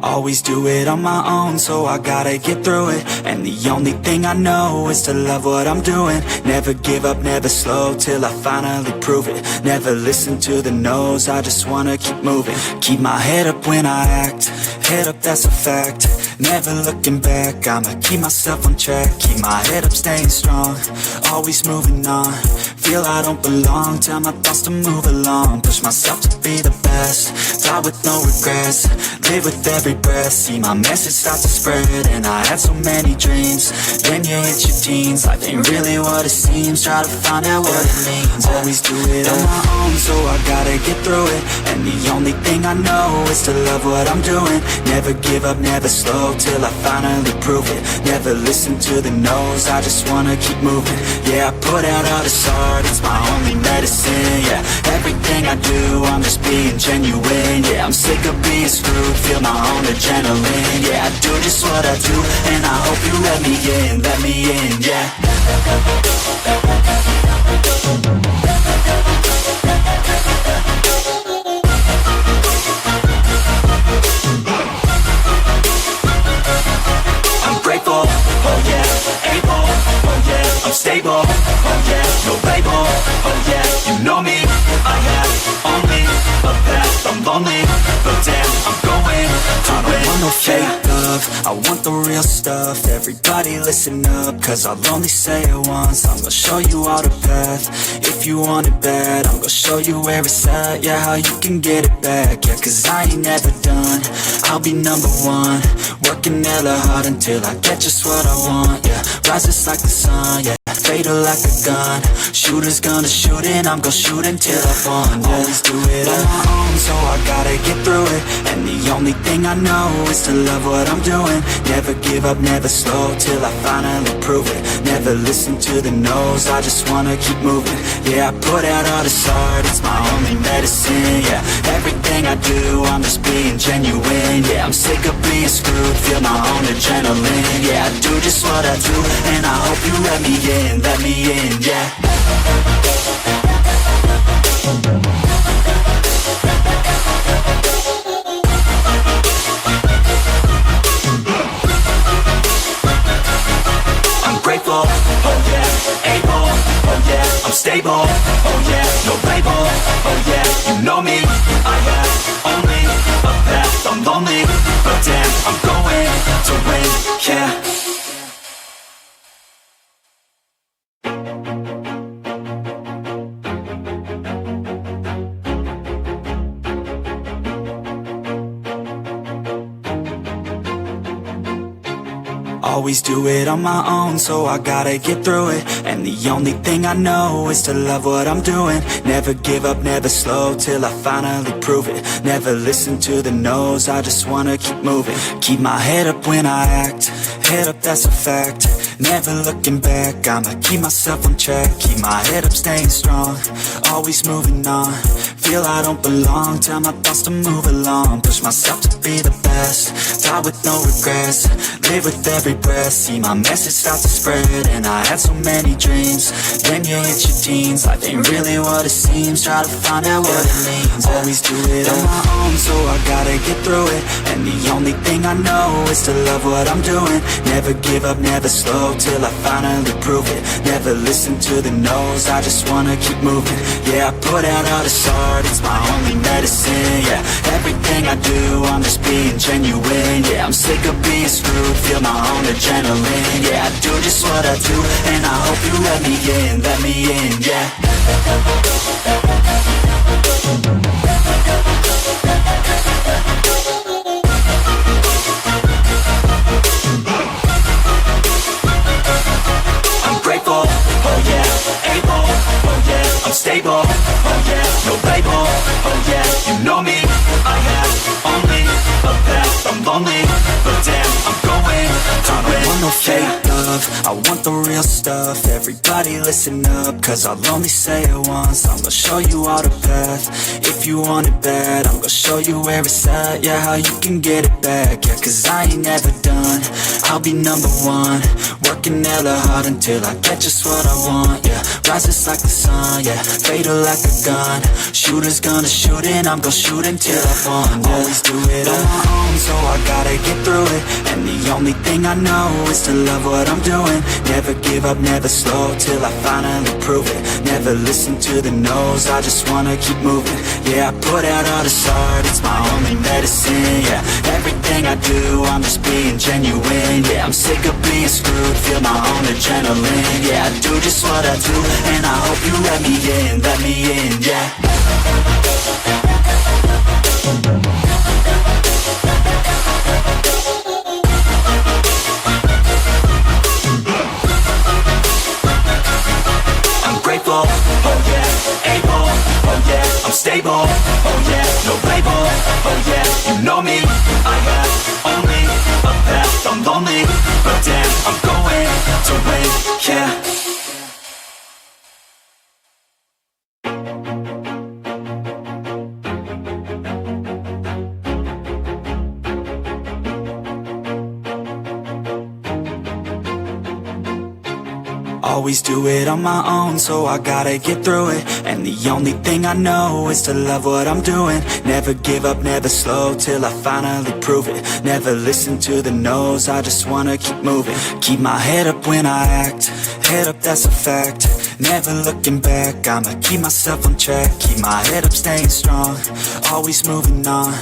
Always do it on my own, so I gotta get through it. And the only thing I know is to love what I'm doing. Never give up, never slow, till I finally prove it. Never listen to the no's, I just wanna keep moving. Keep my head up when I act, head up, that's a fact. Never looking back, I'ma keep myself on track. Keep my head up, staying strong, always moving on. Feel I don't belong, tell my thoughts to move along. Push myself to be the best, die with no regrets. Live with every breath, see my message start to spread. And I had so many dreams, then you hit your teens. Life ain't really what it seems, try to find out what it means. Always do it on my own, so I gotta get through it. And the only thing I know is to love what I'm doing. Never give up, never slow, till I finally prove it. Never listen to the no's, I just wanna keep moving. Yeah, I put out all this art, it's my only medicine. Yeah, everything I do, I'm just being genuine. Yeah, I'm sick of being screwed, feel my own adrenaline. Yeah, I do just what I do, and I hope you let me in, yeah. I'm grateful, oh yeah, able, oh yeah, I'm stable, oh yeah, no label, oh yeah, you know me, I have only a path, I'm lonely, but damn, I'm going to win. I don't want no fake love, I want the real stuff. Everybody listen up, cause I'll only say it once. I'm gonna show you all the path, if you want it bad. I'm gonna show you where it's at, yeah, how you can get it back. Yeah, cause I ain't never done, I'll be number one. Working hella hard until I get just what I want, yeah. Rises like the sun, yeah, fatal like a gun. Shooters gonna shoot and I'm gonna shoot until I won, yeah. Always do it on my own, so I gotta get through it. And the only thing I know is to love what I'm doing. Never give up, never slow, till I finally prove it. Never listen to the no's, I just wanna keep moving. Yeah, I put out all this art, it's my only medicine. Yeah, everything I do, I'm just being genuine. Yeah, I'm sick of being screwed, feel my own adrenaline. Yeah, I do just what I do, and I hope you let me in, yeah. I'm grateful, oh yeah, able, oh yeah, I'm stable, oh yeah, no label, oh yeah, you know me, I have only a path, I'm lonely, but damn, I'm going to win, yeah. Always do it on my own, so I gotta get through it. And the only thing I know is to love what I'm doing. Never give up, never slow, till I finally prove it. Never listen to the no's, I just wanna keep moving. Keep my head up when I act, head up, that's a fact. Never looking back, I'ma keep myself on track. Keep my head up, staying strong, always moving on. Feel I don't belong, tell my thoughts to move along. Push myself to be the best, die with no regrets. Live with every breath, see my message start to spread. And I had so many dreams, then you hit your teens. Life ain't really what it seems, try to find out what it means. Always do it on my own, so I gotta get through it. And the only thing I know is to love what I'm doing. Never give up, never slow, till I finally prove it. Never listen to the no's, I just wanna keep moving. Yeah, I put out all this art, it's my only medicine. Yeah, everything I do, I'm just being genuine. Yeah, I'm sick of being screwed, feel my own adrenaline. Yeah, I do just what I do, and I hope you let me in, yeah. I'm grateful, oh yeah, able, oh yeah, I'm stable, oh yeah, no label, oh yeah, you know me, I have only a path, I'm lonely, but damn, I'm going to win. I don't want no fake love, I want the real stuff. Everybody listen up, cause I'll only say it once. I'm gonna show you all the path, if you want it bad. I'm gonna show you where it's at, yeah, how you can get it back. Yeah, cause I ain't never done, I'll be number one. Working hella hard until I get just what I want, yeah. Rises like the sun, yeah, fatal like a gun. Shooters gonna shoot and I'm gonna shoot until I fall, yeah. Always do it on my own, so I gotta get through it. And the only thing I know is to love what I'm doing. Never give up, never slow, till I finally prove it. Never listen to the no's, I just wanna keep moving. Yeah, I put out all this art, it's my only medicine, yeah. Everything I do, I'm just being genuine, yeah. I'm sick of being screwed, feel my own adrenaline, yeah. I do just what I do, and I hope you let me in, yeah. I'm grateful, oh yeah, able, oh yeah, I'm stable, oh yeah, no label, oh yeah, you know me, I have only a path, I'm lonely, but damn, I'm going to win, yeah. Always do it on my own, so I gotta get through it. And the only thing I know is to love what I'm doing. Never give up, never slow, till I finally prove it. Never listen to the no's, I just wanna keep moving. Keep my head up when I act, head up, that's a fact. Never looking back, I'ma keep myself on track. Keep my head up, staying strong, always moving on.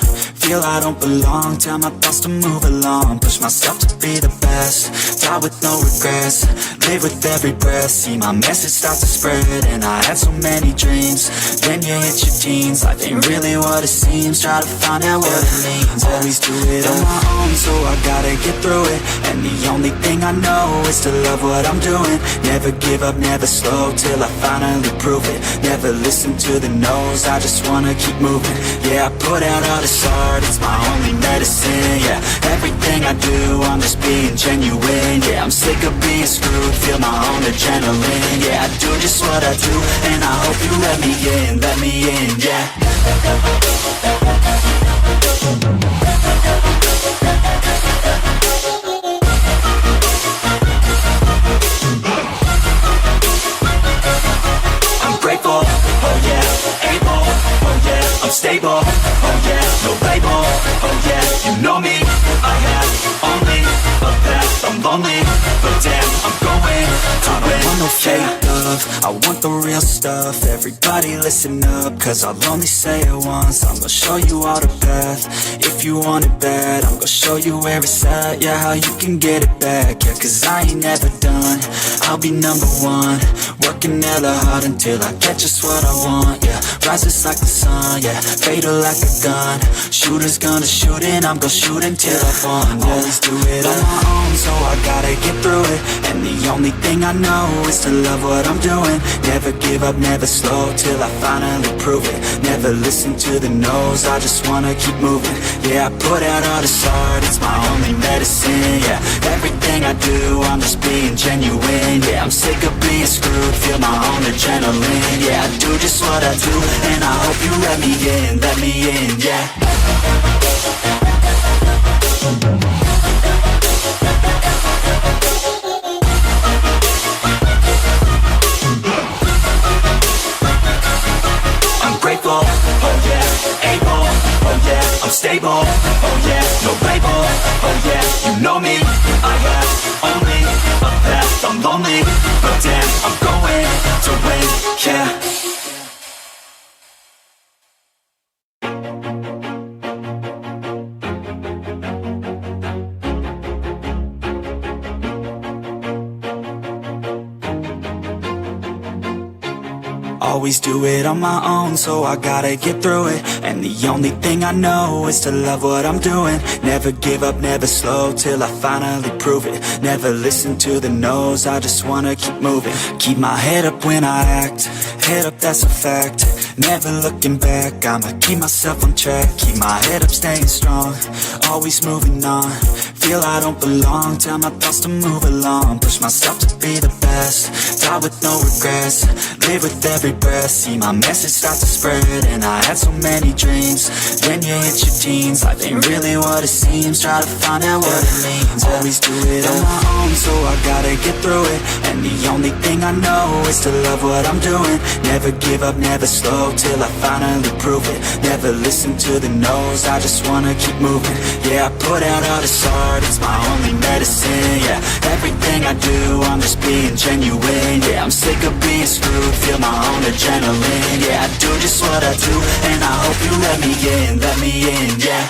Feel I don't belong, tell my thoughts to move along. Push myself to be the best, die with no regrets. Live with every breath, see my message start to spread. And I had so many dreams, then you hit your teens. Life ain't really what it seems, try to find out what it means. Always do it on my own, so I gotta get through it. And the only thing I know is to love what I'm doing. Never give up, never slow, till I finally prove it. Never listen to the no's, I just wanna keep moving. Yeah, I put out all this art, it's my only medicine, yeah. Everything I do, I'm just being genuine, yeah. I'm sick of being screwed, feel my own adrenaline, yeah. I do just what I do, and I hope you let me in, yeah. I'm grateful, oh yeah, able, oh yeah, I'm stable, oh yeah, no label, oh yeah, you know me, I have only a path, I'm lonely, but damn, I'm going to win. I want no fake love, I want the real stuff. Everybody listen up, cause I'll only say it once. I'm gonna show you all the path, if you want it bad. I'm gonna show you where it's at, yeah, how you can get it back. Yeah, cause I ain't never done, I'll be number one. Working hella hard until I get just what I want, yeah. Rises like the sun, yeah, fatal like a gun. Shooters gonna shoot and I'm gonna shoot until I fall, yeah. Always do it on my own, so I gotta get through it. And the only thing I know is to love what I'm doing. Never give up, never slow, till I finally prove it. Never listen to the no's, I just wanna keep moving. Yeah, I put out all this art, it's my only medicine, yeah. Everything I do, I'm just being genuine, yeah. I'm sick of being screwed, feel my own adrenaline, yeah. I do just what I do, and I hope you let me in, yeah. I'm grateful, oh yeah, able, oh yeah, I'm stable, oh yeah, no label, oh yeah, you know me, I have only a path, I'm lonely, but damn, I'm going to win, yeah. Always do it on my own, so I gotta get through it. And the only thing I know is to love what I'm doing. Never give up, never slow, till I finally prove it. Never listen to the no's, I just wanna keep moving. Keep my head up when I act, head up, that's a fact. Never looking back, I'ma keep myself on track. Keep my head up, staying strong, always moving on. Feel I don't belong, tell my thoughts to move along. Push myself to be the best, die with no regrets. Live with every breath, see my message start to spread. And I had so many dreams, then you hit your teens. Life ain't really what it seems, try to find out what it means. Always do it on my own, so I gotta get through it. And the only thing I know is to love what I'm doing. Never give up, never slow, till I finally prove it. Never listen to the no's, I just wanna keep moving. Yeah, I put out all this art, it's my only medicine. Yeah, everything I do, I'm just being genuine. Yeah, I'm sick of being screwed, feel my own adrenaline. Yeah, I do just what I do, and I hope you let me in, yeah.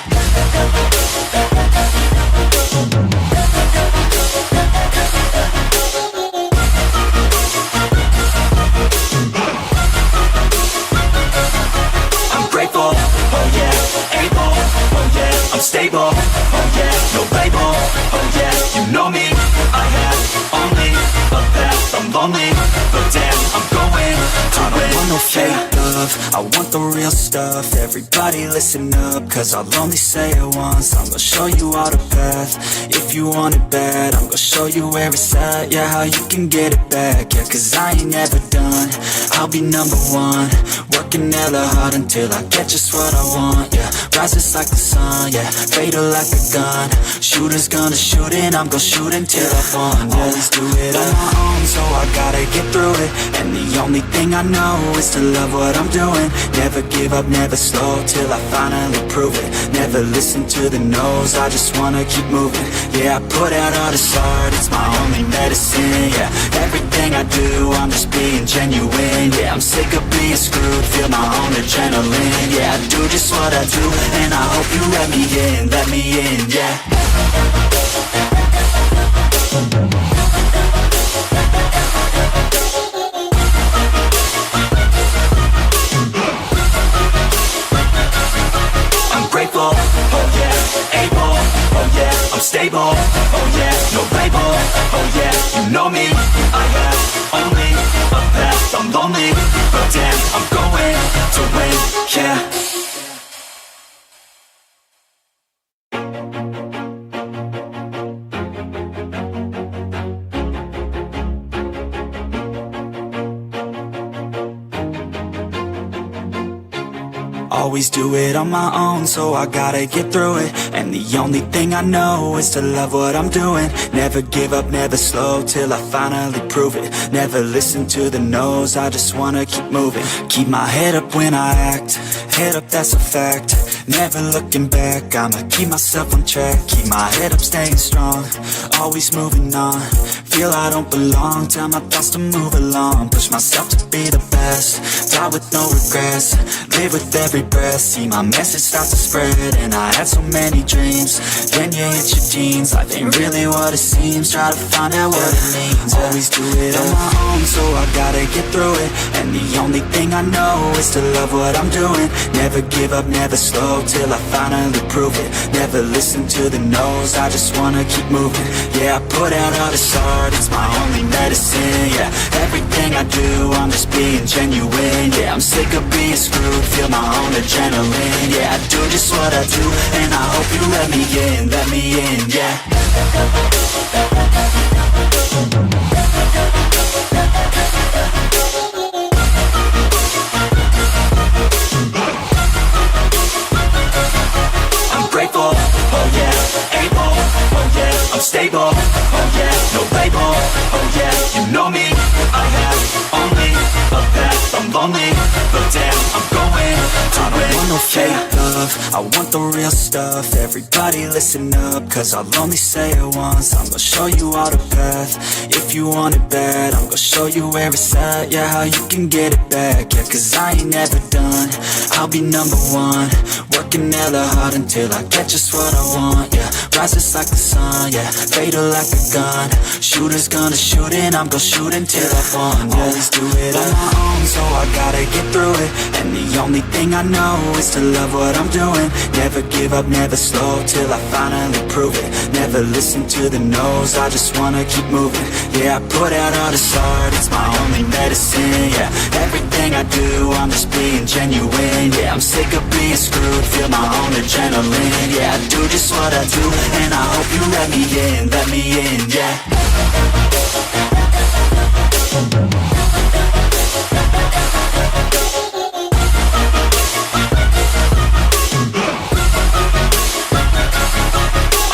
I'm grateful, oh yeah, able, oh yeah, I'm stable, oh yeah, no label, oh yeah, you know me, I have only a path, I'm lonely, but damn, I'm going to win. I don't want no fake love, I want the real stuff. Everybody listen up, cause I'll only say it once. I'm gonna show you all the path, if you want it bad. I'm gonna show you where it's at, yeah, how you can get it back. Yeah, cause I ain't never done, I'll be number one. Working hella hard until I get just what I want, yeah. Rises like the sun, yeah, fatal like a gun. Shooter's gonna shoot and I'm gonna shoot until I won, yeah. Always do it on my own, so I gotta get through it. And the only thing I know is to love what I'm doing. Never give up, never slow, till I finally prove it. Never listen to the no's, I just wanna keep moving. Yeah, I put out all this art, it's my only medicine. Yeah, everything I do, I'm just being genuine. Yeah, I'm sick of being screwed, feel my own adrenaline. Yeah, I do just what I do, and I hope you let me in, yeah. I'm grateful, oh yeah, able, oh yeah, I'm stable, oh yeah, no label, oh yeah, you know me, I have only a path, I'm lonely, but damn, I'm going to win, yeah. Always do it on my own, so I gotta get through it. And the only thing I know is to love what I'm doing. Never give up, never slow, till I finally prove it. Never listen to the no's, I just wanna keep moving. Keep my head up when I act, head up, that's a fact. Never looking back, I'ma keep myself on track. Keep my head up, staying strong, always moving on. Feel I don't belong, tell my thoughts to move along. Push myself to be the best, die with no regrets. Live with every breath, see my message start to spread. And I had so many dreams, then you hit your teens. Life ain't really what it seems, try to find out what it means. Always do it on my own, so I gotta get through it. And the only thing I know is to love what I'm doing. Never give up, never slow, till I finally prove it. Never listen to the no's, I just wanna keep moving. Yeah, I put out all this art, it's my only medicine. Yeah, everything I do, I'm just being genuine. Yeah, I'm sick of being screwed, feel my own adrenaline. Yeah, I do just what I do, and I hope you let me in, yeah. I'm grateful, oh yeah, able, oh yeah, I'm stable, oh yeah, no label, oh yeah, you know me, I have only a path, I'm lonely, but damn, I'm going to win. I don't want no fake love, I want the real stuff. Everybody listen up, cause I'll only say it once. I'm gonna show you all the path, if you want it bad. I'm gonna show you where it's at, yeah, how you can get it back. Yeah, cause I ain't never done, I'll be number one. Working hella hard until I get just what I want, yeah. Rises like the sun, yeah, fatal like a gun. Shooter's gonna shoot and I'm gonna shoot until I won, yeah. Always do it on my own, so I gotta get through it. And the only thing I know is to love what I'm doing. Never give up, never slow, till I finally prove it. Never listen to the no's, I just wanna keep moving. Yeah, I put out all this art, it's my only medicine. Yeah, everything I do, I'm just being genuine. Yeah, I'm sick of being screwed, screwed, feel my own adrenaline. Yeah, I do just what I do, and I hope you let me in, yeah.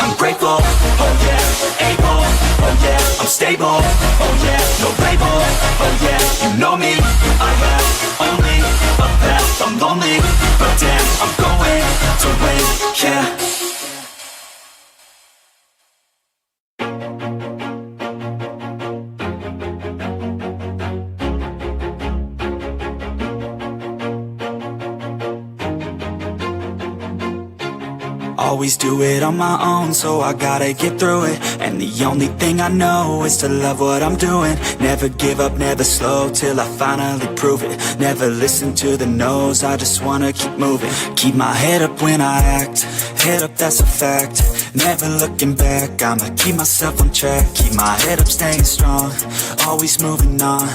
I'm grateful, oh yeah, able, oh yeah, I'm stable, oh yeah, no label, oh yeah, you know me, I have only a path, I'm lonely, but damn, I'm going to win, yeah. Always do it on my own, so I gotta get through it. And the only thing I know is to love what I'm doing. Never give up, never slow, till I finally prove it. Never listen to the no's, I just wanna keep moving. Keep my head up when I act, head up, that's a fact. Never looking back, I'ma keep myself on track. Keep my head up, staying strong, always moving on.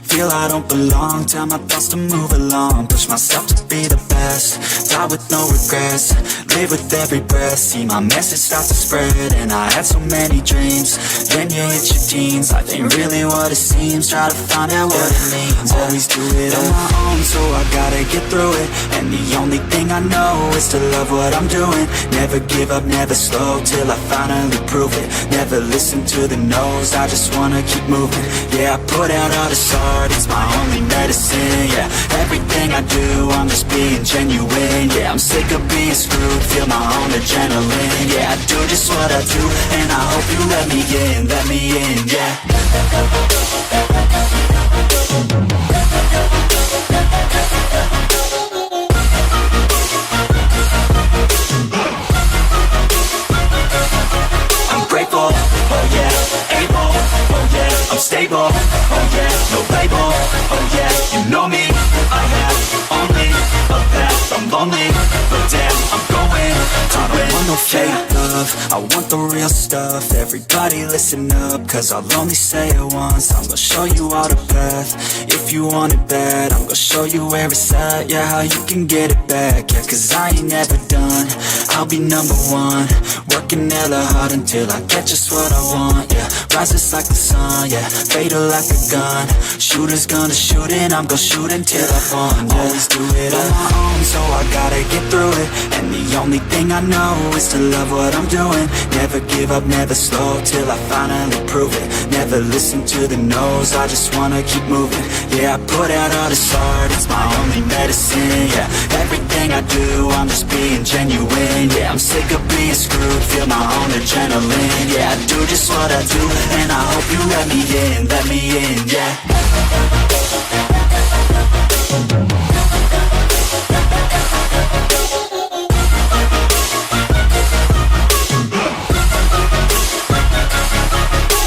Feel I don't belong, tell my thoughts to move along. Push myself to be the best, die with no regrets. Live with every breath, see my message start to spread. And I had so many dreams, then you hit your teens. Life ain't really what it seems, try to find out what it means. Always do it on my own, so I gotta get through it. And the only thing I know is to love what I'm doing. Never give up, never slow, till I finally prove it. Never listen to the no's, I just wanna keep moving. Yeah, I put out all this art, it's my only medicine. Yeah, everything I do, I'm just being genuine. Yeah, I'm sick of being screwed, feel my own adrenaline. Yeah, I do just what I do, and I hope you let me in, yeah. I'm grateful, oh yeah, able, oh yeah, I'm stable, oh yeah, no label, oh yeah, you know me, I have only a path, I'm lonely, but damn, I'm going to win. I don't want no fake love, I want the real stuff. Everybody listen up, cause I'll only say it once. I'm gonna show you all the path, if you want it bad. I'm gonna show you where it's at, yeah, how you can get it back. Yeah, cause I ain't never done, I'll be number one. Working hella hard until I get just what I want, yeah. Rises like the sun, yeah, fatal like a gun. Shooter's gonna shoot and I'm gonna shoot until I won, yeah. Always do it on my own, so I gotta get through it. And the only thing I know is to love what I'm doing. Never give up, never slow, till I finally prove it. Never listen to the no's, I just wanna keep moving. Yeah, I put out all this art, it's my only medicine. Yeah, everything I do, I'm just being genuine. Yeah, I'm sick of being screwed, feel my own adrenaline. Yeah, I do just what I do, and I hope you let me in, yeah.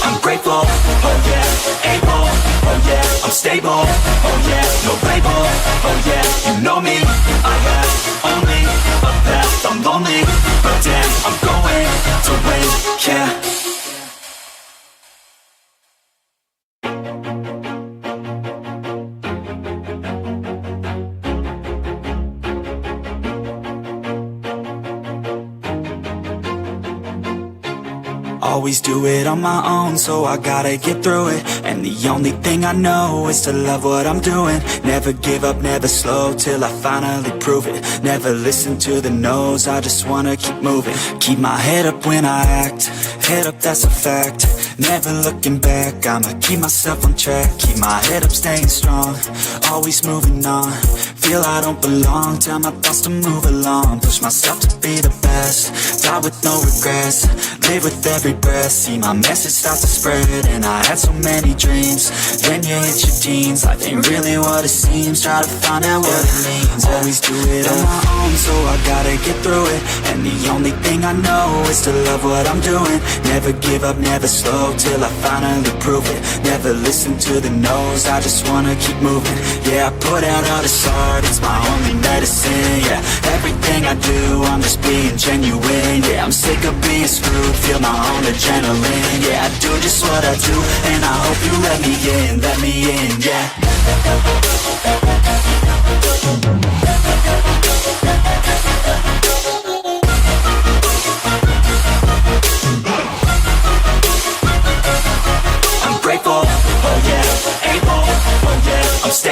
I'm grateful, oh yeah, able, oh yeah, I'm stable, oh yeah, no label, oh yeah, you know me, I have only a path, I'm lonely, but damn, I'm going to win, yeah. Always do it on my own, so I gotta get through it. And the only thing I know is to love what I'm doing. Never give up, never slow, till I finally prove it. Never listen to the no's, I just wanna keep moving. Keep my head up when I act, head up, that's a fact. Never looking back, I'ma keep myself on track. Keep my head up, staying strong, always moving on. Feel I don't belong, tell my thoughts to move along. Push myself to be the best, die with no regrets. Live with every breath, see my message start to spread. And I had so many dreams, then you hit your teens. Life ain't really what it seems, try to find out what it means. Always do it on my own, so I gotta get through it. And the only thing I know is to love what I'm doing. Never give up, never slow, till I finally prove it. Never listen to the no's, I just wanna keep moving. Yeah, I put out all this art, it's my only medicine. Yeah, everything I do, I'm just being genuine. Yeah, I'm sick of being screwed, feel my own adrenaline. Yeah, I do just what I do, and I hope you let me in, yeah.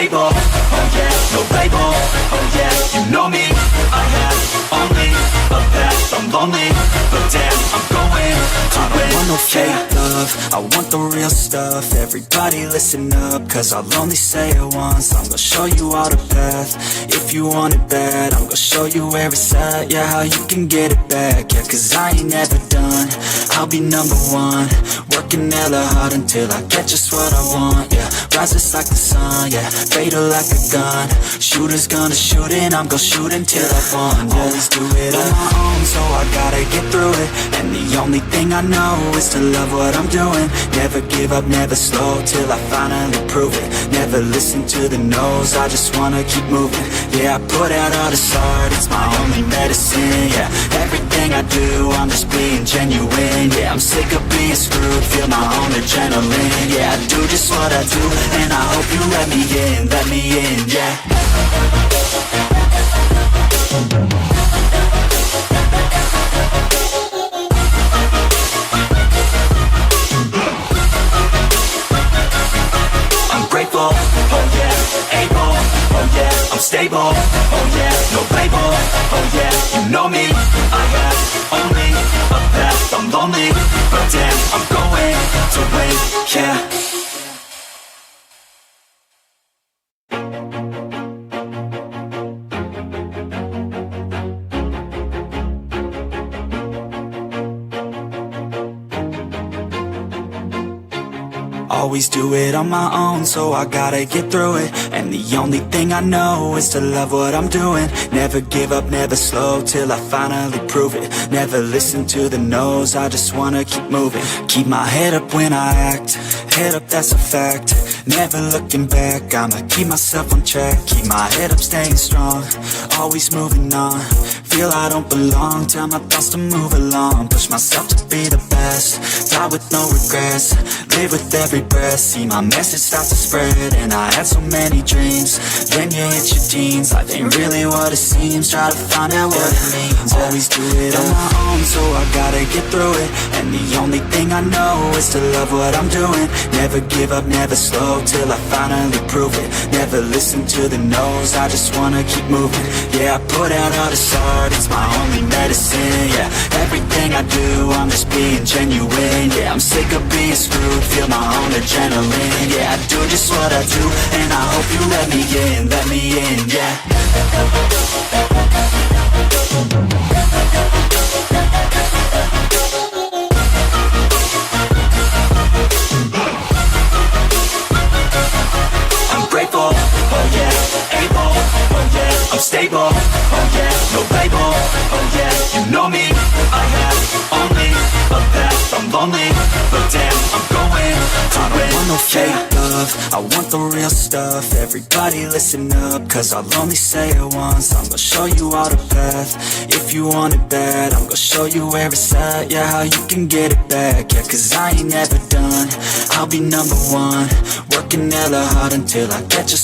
stable, oh yeah, no label, oh yeah, you know me. I have only a path, I'm lonely, but damn, I'm going to win. I don't want no fake love, I want the real stuff. Everybody listen up, cause I'll only say it once. I'm gonna show you all the path, if you want it bad. I'm gonna show you where it's at, yeah, how you can get it back. Yeah, cause I ain't never done, I'll be number one. Working hella hard until I get just what I want, yeah. Rises like the sun, yeah, fatal like a gun. Shooter's gonna shoot and I'm gonna shoot until I won, yeah. Always do it on my own, so I gotta get through it. And the only thing I know is to love what I'm doing. Never give up, never slow, till I finally prove it. Never listen to the no's, I just wanna keep moving. Yeah, I put out all this art, it's my only medicine, yeah. Everything I do, I'm just being genuine, yeah. I'm sick of being screwed, feel my own adrenaline, yeah. I do just what I do, and I hope you let me in, yeah. I'm grateful, oh yeah, able, oh yeah, I'm stable, oh yeah, no label, oh yeah, you know me. I have only a path, I'm lonely, but damn, I'm going to win, yeah. Always do it on my own, so I gotta get through it. And the only thing I know is to love what I'm doing. Never give up, never slow, till I finally prove it. Never listen to the no's, I just wanna keep moving. Keep my head up when I act, head up, that's a fact. Never looking back, I'ma keep myself on track. Keep my head up, staying strong, always moving on. Feel I don't belong, tell my thoughts to move along. Push myself to be the best, die with no regrets. Live with every breath, see my message start to spread. And I had so many dreams, then you hit your teens. Life ain't really what it seems, try to find out what it means. Always do it on my own, so I gotta get through it. And the only thing I know is to love what I'm doing. Never give up, never slow, till I finally prove it. Never listen to the no's, I just wanna keep moving. Yeah, I put out all this art, it's my only medicine, yeah. Everything I do, I'm just being genuine, yeah. I'm sick of being screwed, feel my own adrenaline, yeah. I do just what I do, and I hope you let me in, yeah. I'm grateful, oh yeah, able, oh yeah, I'm stable, oh yeah, no label, oh yeah, you know me. I have only a path, I'm lonely, but damn, I'm going to win. I don't want no fake love, I want the real stuff. Everybody listen up, cause I'll only say it once. I'm gonna show you all the path, if you want it bad. I'm gonna show you where it's at, yeah, how you can get it back. Yeah, cause I ain't never done, I'll be number one. Working hella hard until I get just